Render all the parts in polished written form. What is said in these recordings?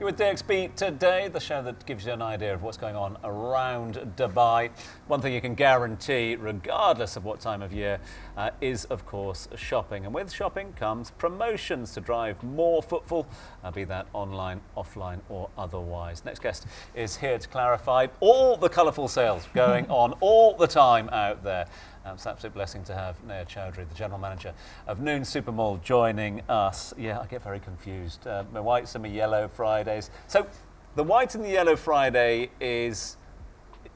You're with DXB Today, the show that gives you an idea of what's going on around Dubai. One thing you can guarantee, regardless of what time of year, is, of course, shopping. And with shopping comes promotions to drive more footfall, be that online, offline, or otherwise. Next guest is here to clarify all the colourful sales going on all the time out there. It's an absolute blessing to have Neha Chowdhury, the General Manager of Noon Supermall, joining us. Yeah, I get very confused. My whites and my yellow Fridays. So the white and the yellow Friday is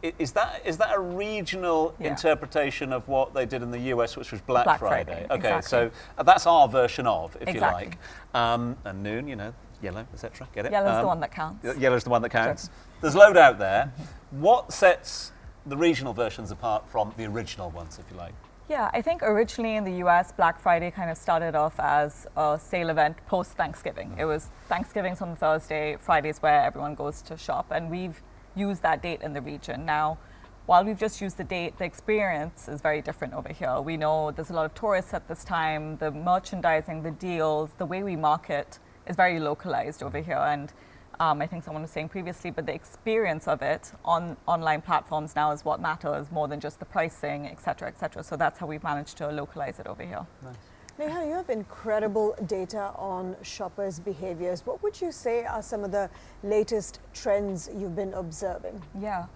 that a regional interpretation of what they did in the US, which was Black Friday? Okay, exactly. So that's our version of, if Exactly. you like. And Noon, you know, yellow, etc. Get it? Yellow's the one that counts. Yellow's the one that counts. Sure. There's a load out there. What sets the regional versions apart from the original ones, if you like? Yeah, I think originally in the US, Black Friday kind of started off as a sale event post-Thanksgiving. It was Thanksgiving's on Thursday, Friday's where everyone goes to shop, and we've used that date in the region. Now, while we've just used the date, the experience is very different over here. We know there's a lot of tourists at this time, the merchandising, the deals, the way we market is very localized over here. And I think someone was saying previously, but the experience of it on online platforms now is what matters more than just the pricing, et cetera, et cetera. So that's how we've managed to localize it over here. Nice. Neha, you have incredible data on shoppers' behaviors. What would you say are some of the latest trends you've been observing? Yeah.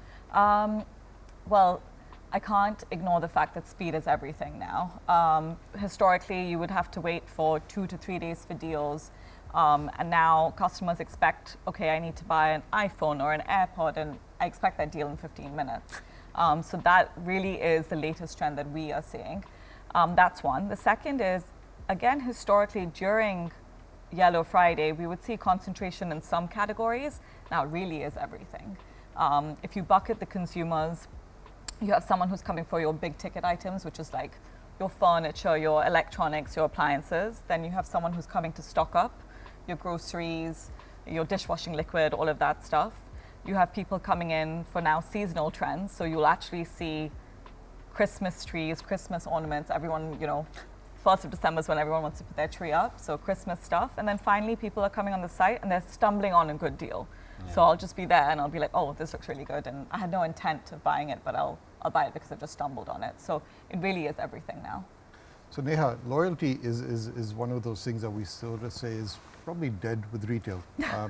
Well, I can't ignore the fact that speed is everything now. Historically, you would have to wait for 2 to 3 days for deals. And now customers expect, okay, I need to buy an iPhone or an AirPod, and I expect that deal in 15 minutes. So that really is the latest trend that we are seeing. That's one. The second is, again, historically during Yellow Friday, we would see concentration in some categories. Now it really is everything. If you bucket the consumers, you have someone who's coming for your big ticket items, which is like your furniture, your electronics, your appliances. Then you have someone who's coming to stock up your groceries, your dishwashing liquid, all of that stuff. You have people coming in for now seasonal trends, so you'll actually see Christmas trees, Christmas ornaments. Everyone, you know, 1st of December is when everyone wants to put their tree up, so Christmas stuff. And then finally people are coming on the site and they're stumbling on a good deal. Yeah. So I'll just be there and I'll be like, oh, this looks really good, and I had no intent of buying it, but I'll buy it because I've just stumbled on it. So it really is everything now. So Neha, loyalty is one of those things that we sort of say is probably dead with retail.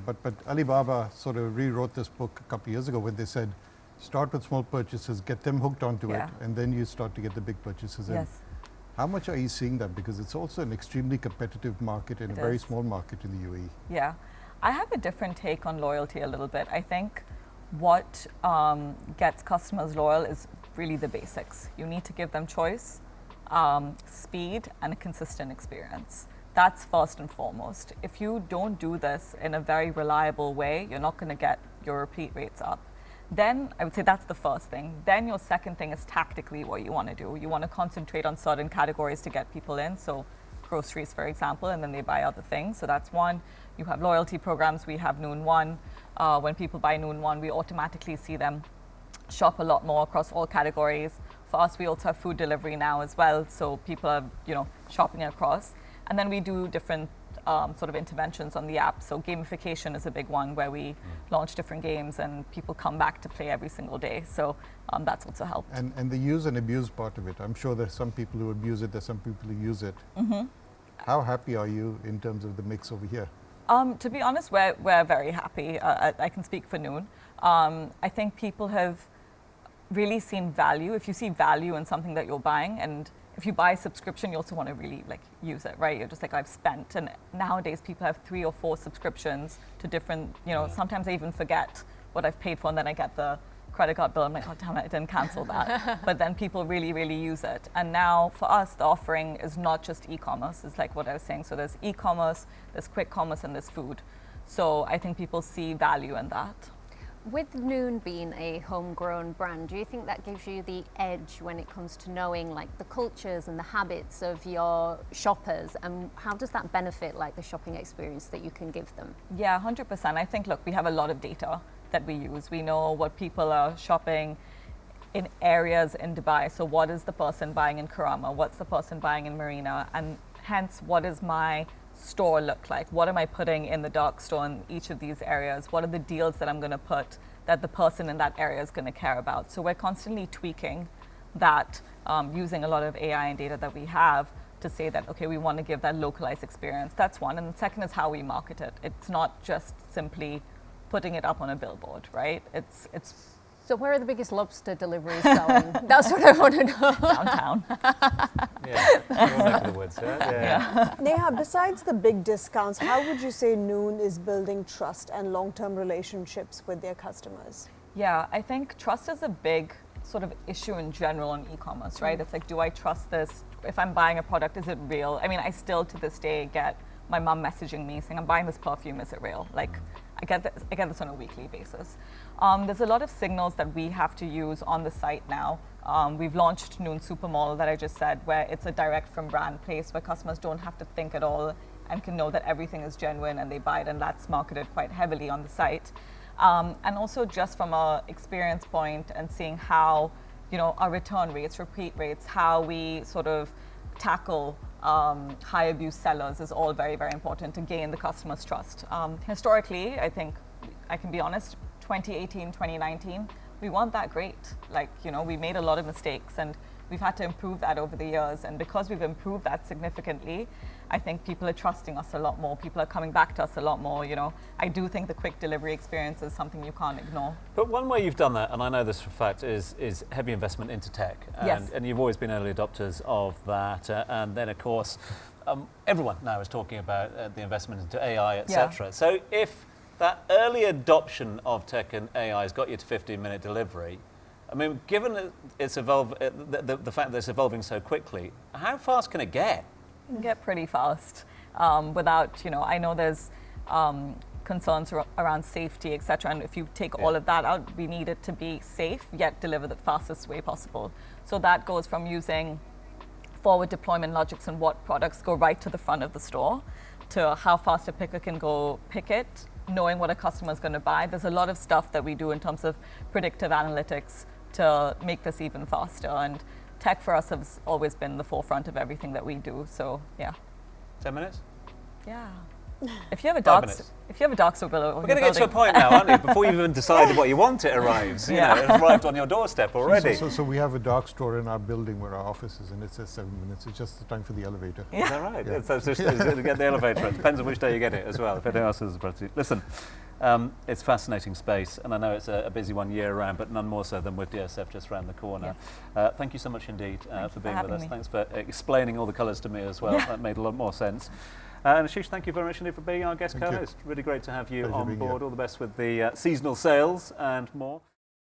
But Alibaba sort of rewrote this book a couple of years ago when they said, start with small purchases, get them hooked onto it, and then you start to get the big purchases in. Yes. How much are you seeing that? Because it's also an extremely competitive market and a very small market in the UAE. Yeah, I have a different take on loyalty a little bit. I think what gets customers loyal is really the basics. You need to give them choice, speed, and a consistent experience. That's first and foremost. If you don't do this in a very reliable way, you're not going to get your repeat rates up. Then I would say that's the first thing. Then your second thing is tactically what you want to do. You want to concentrate on certain categories to get people in. So groceries, for example, and then they buy other things. So that's one. You have loyalty programs. We have Noon One. When people buy Noon One, we automatically see them shop a lot more across all categories. For us, we also have food delivery now as well. So people are, you know, shopping across. And then we do different sort of interventions on the app. So gamification is a big one where we launch different games and people come back to play every single day. So that's also helped. And the use and abuse part of it. I'm sure there's some people who abuse it, there's some people who use it. Mm-hmm. How happy are you in terms of the mix over here? To be honest, we're very happy. I can speak for Noon. I think people have really seen value. If you see value in something that you're buying, and if you buy a subscription, you also want to really like use it, right? You're just like, I've spent. And nowadays people have 3 or 4 subscriptions to different, you know, sometimes I even forget what I've paid for, and then I get the credit card bill. I'm like, oh damn it, I didn't cancel that. But then people really, really use it. And now for us, the offering is not just e-commerce. It's like what I was saying. So there's e-commerce, there's quick commerce, and there's food. So I think people see value in that. With Noon being a homegrown brand, do you think that gives you the edge when it comes to knowing like the cultures and the habits of your shoppers, and how does that benefit like the shopping experience that you can give them? Yeah, 100%. I think, look, we have a lot of data that we use. We know what people are shopping in areas in Dubai. So what is the person buying in Karama? What's the person buying in Marina? And hence, what is my store look like? What am I putting in the dark store in each of these areas? What are the deals that I'm going to put that the person in that area is going to care about? So we're constantly tweaking that using a lot of AI and data that we have to say that, okay, we want to give that localized experience. That's one. And the second is how we market it. It's not just simply putting it up on a billboard, right? It's So where are the biggest lobster deliveries going? That's what I want to know. downtown. Yeah, your neck of the woods, yeah. Neha, besides the big discounts, how would you say Noon is building trust and long-term relationships with their customers? Yeah, I think trust is a big sort of issue in general in e-commerce, right? It's like, do I trust this? If I'm buying a product, is it real? I mean, I still to this day get my mom messaging me saying, I'm buying this perfume, is it real? Like, I get this on a weekly basis. There's a lot of signals that we have to use on the site now. We've launched Noon Supermall that I just said, where it's a direct from brand place where customers don't have to think at all and can know that everything is genuine and they buy it, and that's marketed quite heavily on the site. And also just from a experience point and seeing how, you know, our return rates, repeat rates, how we sort of tackle high abuse sellers is all very, very important to gain the customer's trust. Historically, I think I can be honest, 2018, 2019, we weren't that great. Like, you know, we made a lot of mistakes and we've had to improve that over the years. And because we've improved that significantly, I think people are trusting us a lot more. People are coming back to us a lot more, you know. I do think the quick delivery experience is something you can't ignore. But one way you've done that, and I know this for a fact, is heavy investment into tech. And, Yes. and you've always been early adopters of that. And then, of course, everyone now is talking about the investment into AI, etc. So if that early adoption of tech and AI has got you to 15-minute delivery, I mean, given that it's the fact that it's evolving so quickly, how fast can it get? It can get pretty fast without, you know, I know there's concerns around safety, etc. And if you take all of that out, we need it to be safe yet deliver the fastest way possible. So that goes from using forward deployment logics and what products go right to the front of the store to how fast a picker can go pick it, knowing what a customer is going to buy. There's a lot of stuff that we do in terms of predictive analytics to make this even faster. And tech for us has always been the forefront of everything that we do. So yeah. 10 minutes? Yeah. If you have a 5 dark, minutes. if you have a dark store builder, We're going to get to a point now, aren't we? Before you've even decided what you want, it arrives. You know, it's arrived on your doorstep already. So we have a dark store in our building where our office is, and it says 7 minutes. It's just the time for the elevator. Is that right? Yeah. So it's just to get the elevator. It depends on which day you get it as well. If anything else is pretty. Listen, it's a fascinating space, and I know it's a busy one year round, but none more so than with DSF just around the corner. Thank you so much indeed for being with us. me. Thanks for explaining all the colours to me as well. That made a lot more sense. And Ashish, thank you very much indeed for being our guest Thank you. co-host. Really great to have you Pleasure on being board. here. All the best with the seasonal sales and more.